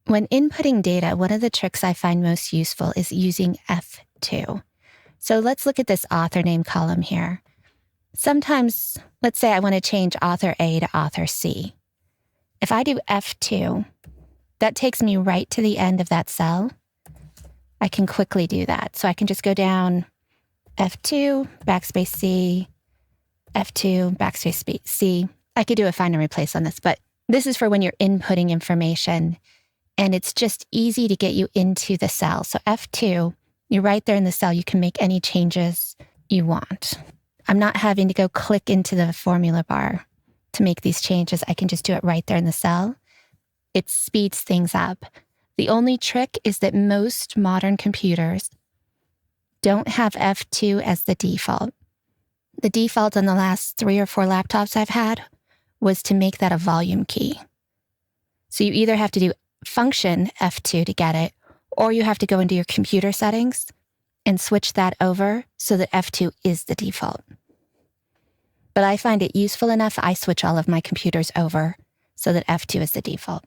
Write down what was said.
When inputting data, one of the tricks I find most useful is using F2. So let's look at this author name column here. Sometimes, let's say I want to change author A to author C. If I do F2, that takes me right to the end of that cell. I can quickly do that. So I can just go down F2, backspace C, F2, backspace C. I could do a find and replace on this, but this is for when you're inputting information and it's just easy to get you into the cell. So F2, you're right there in the cell. You can make any changes you want. I'm not having to go click into the formula bar to make these changes. I can just do it right there in the cell. It speeds things up. The only trick is that most modern computers don't have F2 as the default. The default on the last 3 or 4 laptops I've had was to make that a volume key. So you either have to do function F2 to get it, or you have to go into your computer settings and switch that over so that F2 is the default. But I find it useful enough, I switch all of my computers over so that F2 is the default.